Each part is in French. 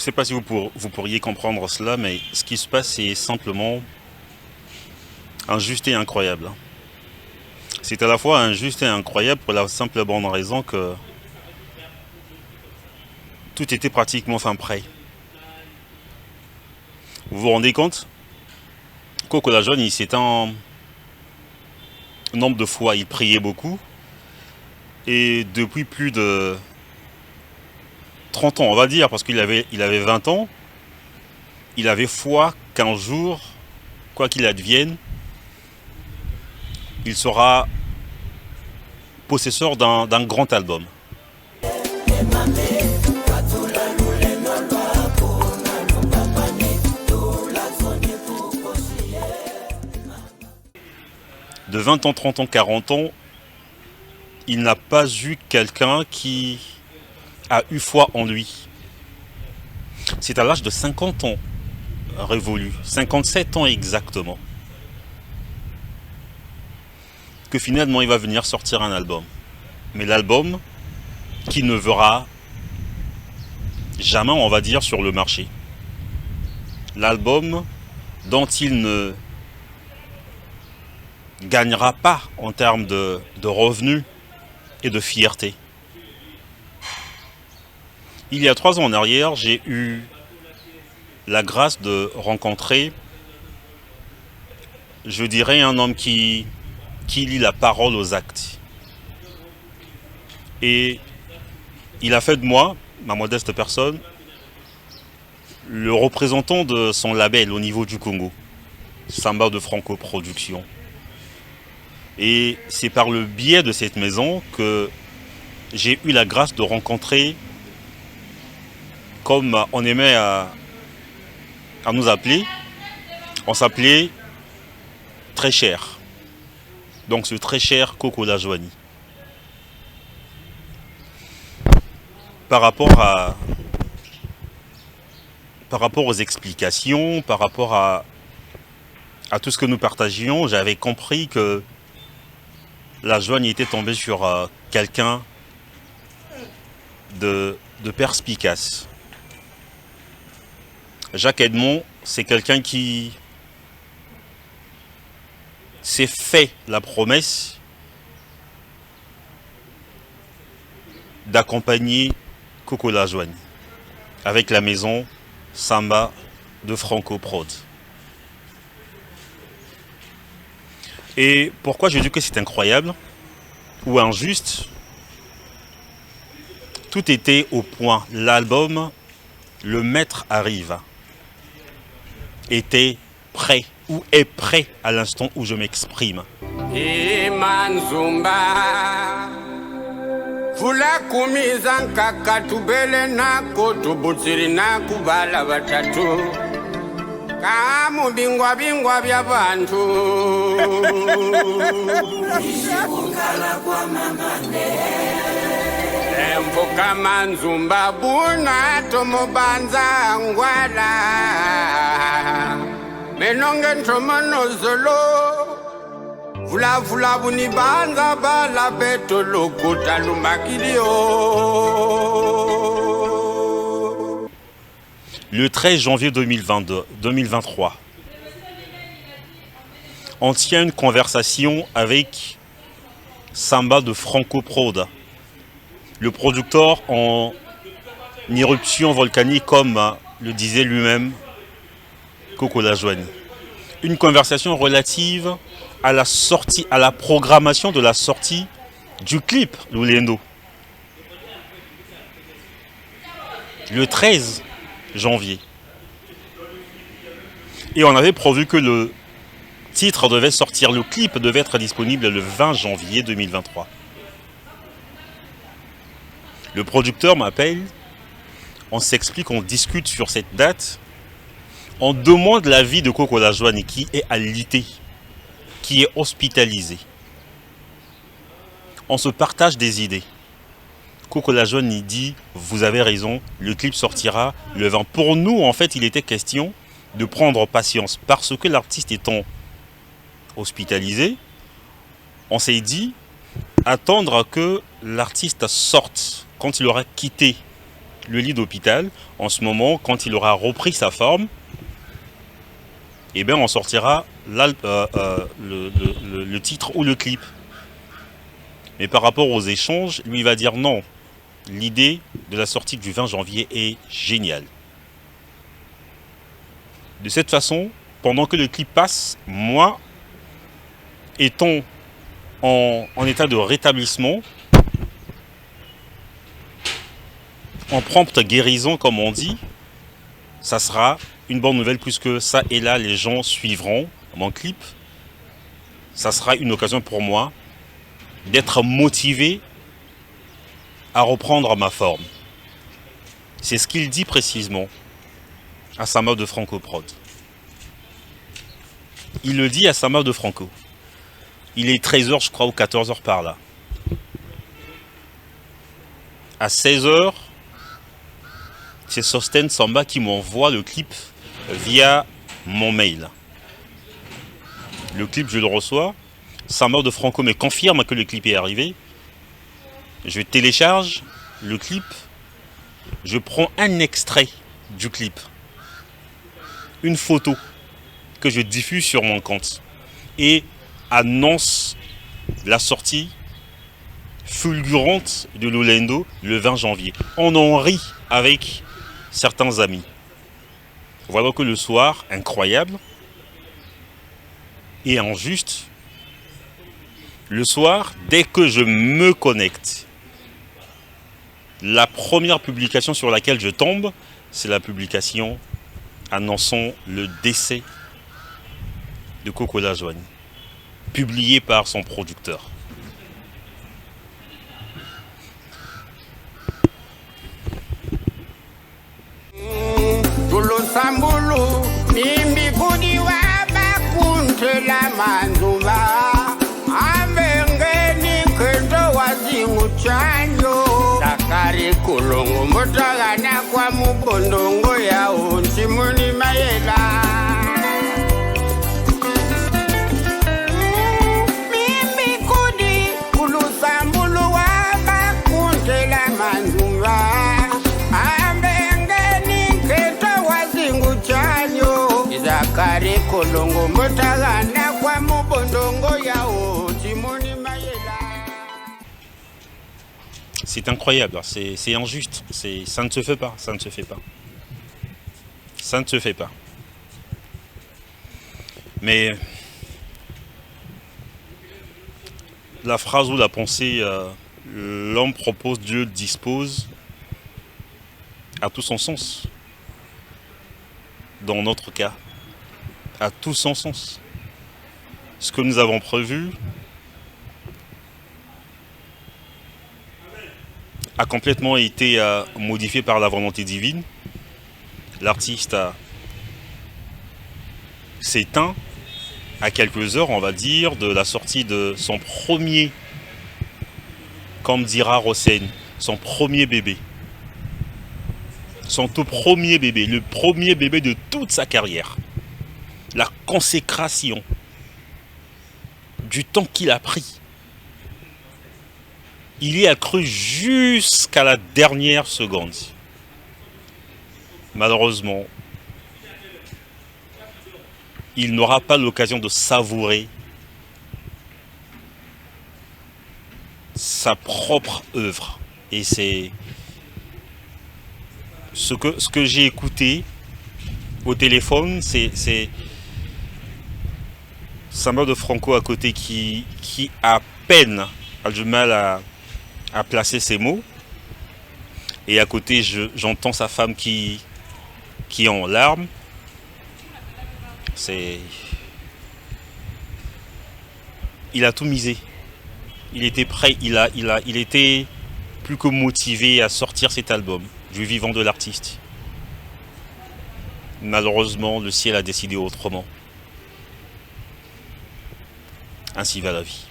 sais pas si vous pourriez comprendre cela, mais ce qui se passe, c'est simplement injuste et incroyable. C'est à la fois injuste et incroyable pour la simple et bonne raison que tout était pratiquement fin prêt. Vous vous rendez compte? Coco la Jeune, il s'étend un nombre de fois, il priait beaucoup. Et depuis plus de 30 ans, on va dire, parce qu'il avait 20 ans, il avait foi qu'un jour, quoi qu'il advienne, il sera possesseur d'un grand album. De 20 ans, 30 ans, 40 ans, il n'a pas eu quelqu'un qui a eu foi en lui. C'est à l'âge de 50 ans révolu, 57 ans exactement, que finalement il va venir sortir un album. Mais l'album qui ne verra jamais, on va dire, sur le marché. L'album dont il ne gagnera pas en termes de revenus et de fierté. Il y a 3 ans en arrière, j'ai eu la grâce de rencontrer, je dirais, un homme qui lie la parole aux actes. Et il a fait de moi, ma modeste personne, le représentant de son label au niveau du Congo, Samba de Franco Production. Et c'est par le biais de cette maison que j'ai eu la grâce de rencontrer, comme on aimait à nous appeler, on s'appelait Très Cher. Donc ce Très Cher Coco la Joanie. Par rapport aux explications, par rapport à tout ce que nous partagions, j'avais compris que la Joanie était tombée sur quelqu'un de perspicace. Jacques Edmond, c'est quelqu'un qui s'est fait la promesse d'accompagner Coco la Joanie avec la maison Samba de Franco Prod. Et pourquoi je dis que c'est incroyable ou injuste? Tout était au point. L'album, Le Maître arrive, était prêt ou est prêt à l'instant où je m'exprime. Fula kumiza nkaka tubele nako tubutsiri nakubala batatu kamu bingwa bingwa bya bantu ishibukala kwa mamane empuka manzumba buna tomubanza ngwala menonge ntomonozolo Vula vula bunibanza bala beto lokota lumakilio. Le 13 janvier 2023, on tient une conversation avec Samba de Franco Prod, le producteur en éruption volcanique, comme le disait lui-même Coco la Joanie. Une conversation relative à la sortie, à la programmation de la sortie du clip Lulendo. Le 13 janvier. Et on avait prévu que le titre devait sortir, le clip devait être disponible le 20 janvier 2023. Le producteur m'appelle, on s'explique, on discute sur cette date, on demande l'avis de Coco la Joanie qui est alité, qui est hospitalisé. On se partage des idées. Coco la Joanie dit, vous avez raison, le clip sortira le 20. Pour nous, en fait, il était question de prendre patience parce que l'artiste étant hospitalisé, on s'est dit, attendre que l'artiste sorte quand il aura quitté le lit d'hôpital, en ce moment, quand il aura repris sa forme, eh bien, on sortira le titre ou le clip. Mais par rapport aux échanges, lui va dire non. L'idée de la sortie du 20 janvier est géniale. De cette façon, pendant que le clip passe, moi, étant en état de rétablissement, en prompte guérison, comme on dit, ça sera une bonne nouvelle puisque ça et là, les gens suivront mon clip. Ça sera une occasion pour moi d'être motivé à reprendre ma forme. C'est ce qu'il dit précisément à Sama de Franco Prod. Il le dit à Sama de Franco. Il est 13h, je crois, ou 14h par là. À 16h, c'est Sosten Samba qui m'envoie le clip via mon mail. Le clip, je le reçois. Sama de Franco me confirme que le clip est arrivé. Je télécharge le clip. Je prends un extrait du clip. Une photo que je diffuse sur mon compte. Et annonce la sortie fulgurante de Lolendo le 20 janvier. On en rit avec certains amis. Voilà que le soir, incroyable et injuste, le soir, dès que je me connecte, la première publication sur laquelle je tombe, c'est la publication annonçant le décès de Coco Lajouani, publiée par son producteur. Sambulu mimbi kudiwa bakunte la manzuma ambengeni kendo wazingu chanyo Dakari kulungu mutagana kwa mubondongo ya untimuni mayela mimbi kudi kulu sambulu wa bakunte la manzuma Zakari kolongo mutagana kwa mubondongo yao timoni mayela. C'est incroyable, c'est injuste, ça ne se fait pas, ça ne se fait pas. Ça ne se fait pas. Mais la phrase ou la pensée, l'homme propose, Dieu dispose, a tout son sens. Dans notre cas, a tout son sens. Ce que nous avons prévu a complètement été modifié par la volonté divine. L'artiste s'éteint à quelques heures, on va dire, de la sortie de son premier, comme dira Rosen, son premier bébé. Son tout premier bébé, le premier bébé de toute sa carrière. La consécration du temps qu'il a pris. Il y a cru jusqu'à la dernière seconde. Malheureusement, il n'aura pas l'occasion de savourer sa propre œuvre. Et c'est ce que j'ai écouté au téléphone, c'est Sama de Franco à côté qui à peine a du mal à placer ses mots. Et à côté, j'entends sa femme qui est en larmes. Il a tout misé. Il était prêt, il était plus que motivé à sortir cet album du vivant de l'artiste. Malheureusement, le ciel a décidé autrement. Ainsi va la vie.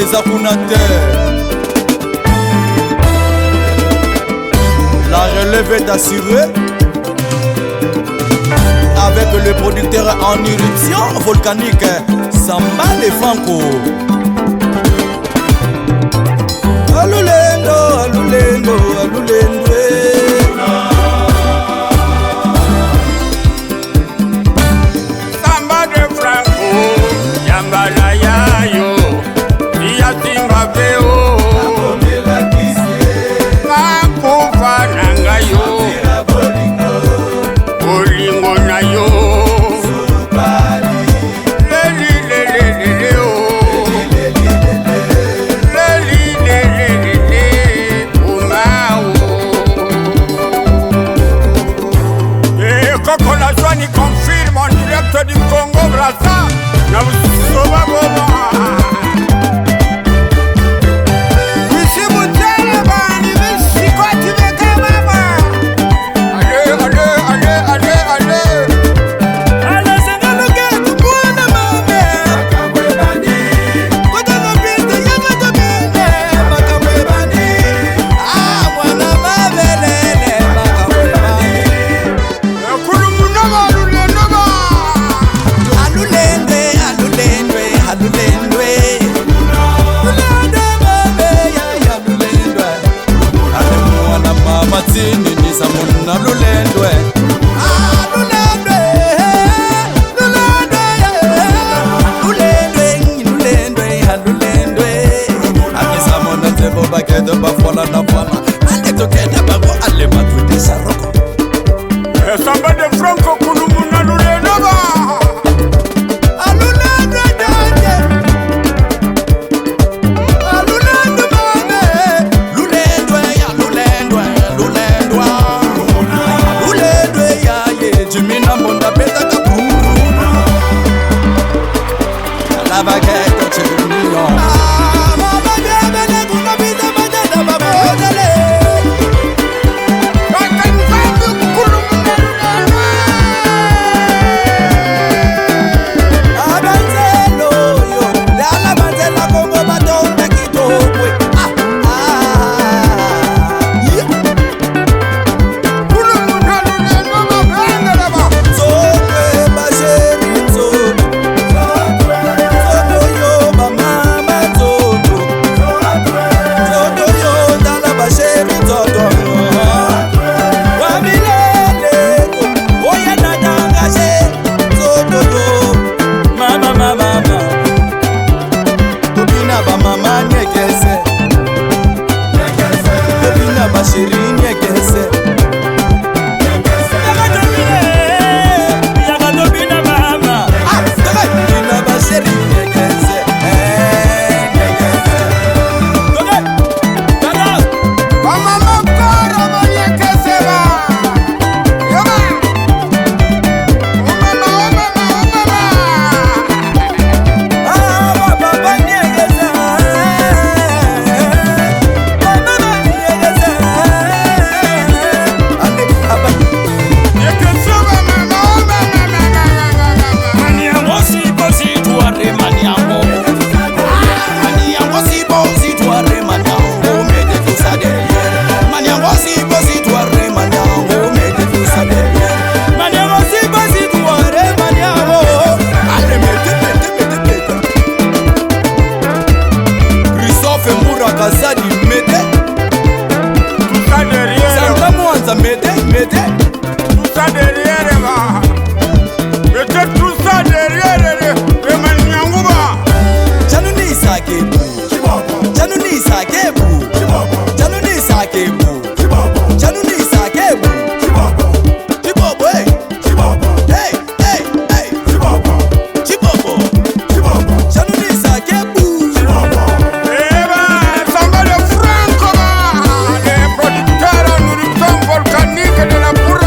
Ezakunate. La relève est assurée avec le producteur en éruption volcanique Samba de Franco. Alulendo, alulendo, alulendo. Samba de Franco, Yambala yayo, Via Zimbabweo, Makufa nangayo, Bolingo nayo, Leli leli leli o, Leli leli leli umao. Et Coco la Joanie confirme en direct du Congo Brazza, na Busoba Boba. Matini nisa muna lulendwe. Lulendwe, lulendwe, lulendwe, lulendwe. Akisa mona tembo bakedo bafola na fana. Ale tokenda babo ale matude saroko. Samba de Franco kulumuna lulendwa. La baguette, tu es mignon. Tout ça derrière, mettez tout ça derrière, le Maniangouba. Januni Sakebu, Januni Sakebu, Januni Sakebu, Januni Sakebu, Chibobo, hey, hey, hey, Chibobo, Januni Sakebu. Samba de Franco, les producteurs en nourriture volcanique de la bourre.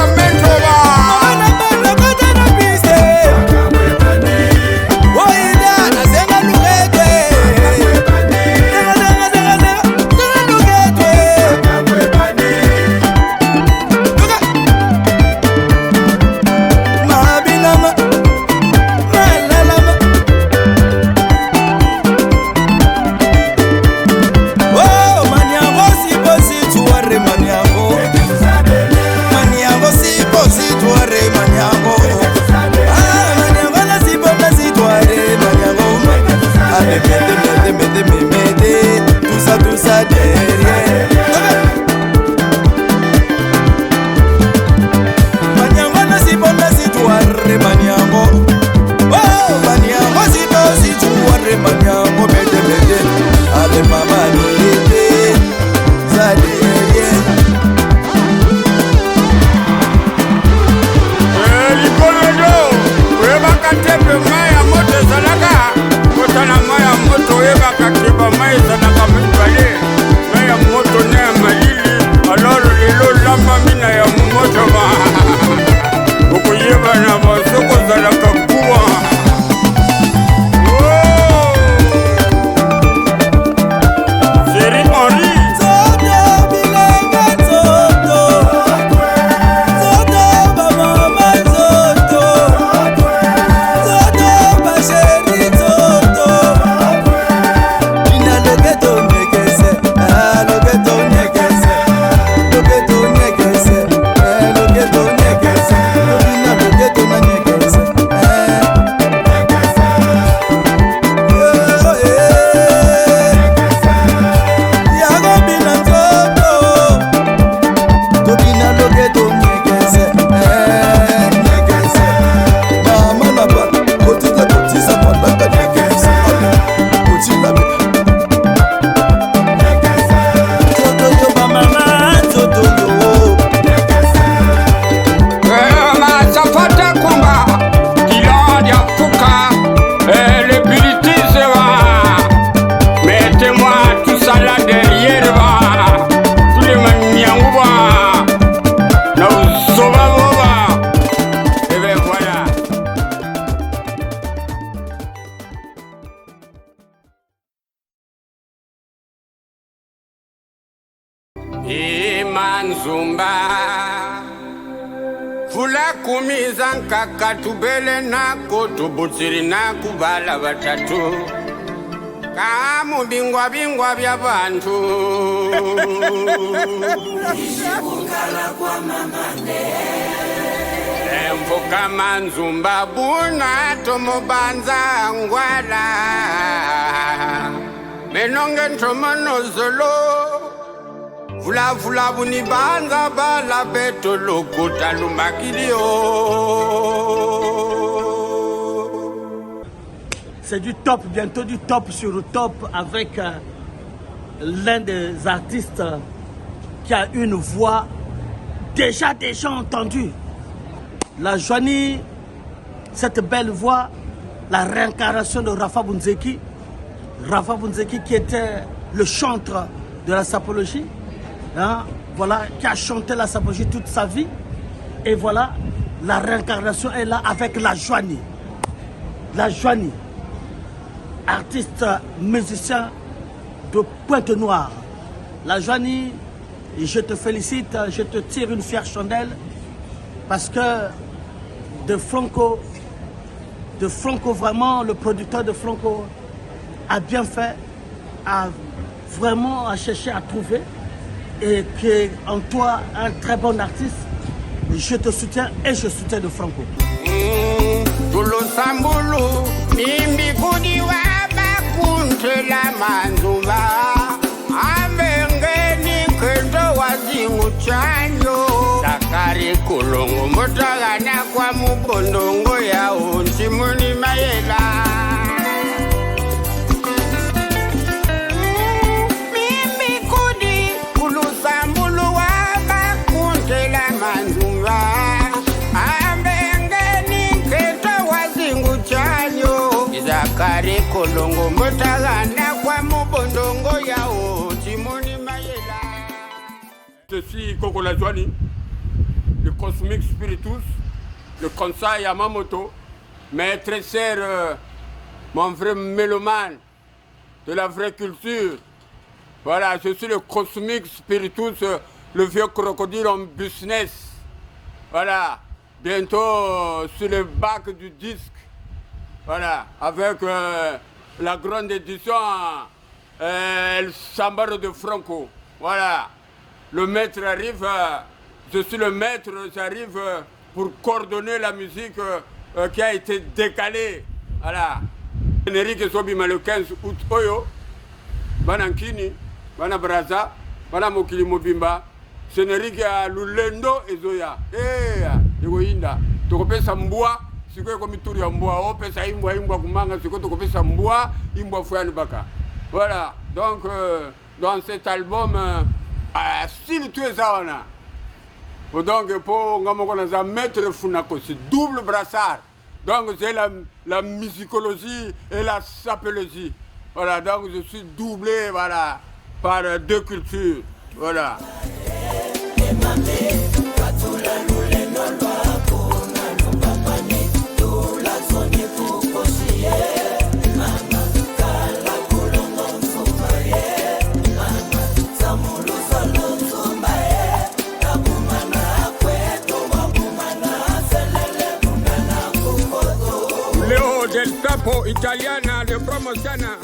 Manzumba Fula kumiza nkaka tubele nako tubutsiri naku bala batatu Kamu bingwa bingwa bya bantu Ishibukala kwa mamane Mfuka Manzumba buna tomobanza ngwala Menonge ntomono zolo Vula vula buni banza bala beto lokuta lumakilio. C'est du top, bientôt du top sur le top avec l'un des artistes qui a une voix déjà entendue. La Joanie, cette belle voix, la réincarnation de Rafa Bunzeki. Rafa Bunzeki qui était le chantre de la sapologie. Hein, voilà, qui a chanté la sapologie toute sa vie. Et voilà, la réincarnation est là avec la Joanie. La Joanie, artiste, musicien de Pointe-Noire. La Joanie, je te félicite, je te tire une fière chandelle parce que de Franco vraiment, le producteur de Franco a bien fait, a vraiment cherché à trouver. Et qu'en toi, un très bon artiste, je te soutiens et je soutiens de Franco. Tulo sambulu, mimbi kudi waba kunte la Manzumba. Avengeni kendo wazingu chanyo. Sakari kulongo motagana kwa mubondongo ya untimuni mayela. Je suis Koko La Joanie, le Cosmic Spiritus, le Konsai Yamamoto, mais très cher, mon vrai mélomane de la vraie culture. Voilà, je suis le Cosmic Spiritus, le vieux crocodile en business. Voilà, bientôt sur le bac du disque. Voilà, avec la grande édition El Sambaro de Franco. Voilà, le maître arrive, je suis le maître, j'arrive pour coordonner la musique qui a été décalée. Voilà, Enrique Sobima le 15 août, Oyo, Banankini, Bana Braza, Bana Mokili Mobimba, Enrique à Lulendo et Zoya. Yoinda, Tokopesa Mboa. Siko comme tout le monde, on peut ça imboa kumanga, siko to ça mboa, imboa fouane baka. Voilà. Donc dans cet album, style tu es ça on a. Donc pour ngamo mettre funako, c'est double brassard. Donc c'est la musicologie et la sapologie. Voilà. Donc je suis doublé voilà par deux cultures. Voilà. Leo del Capo Italiana de Promociana.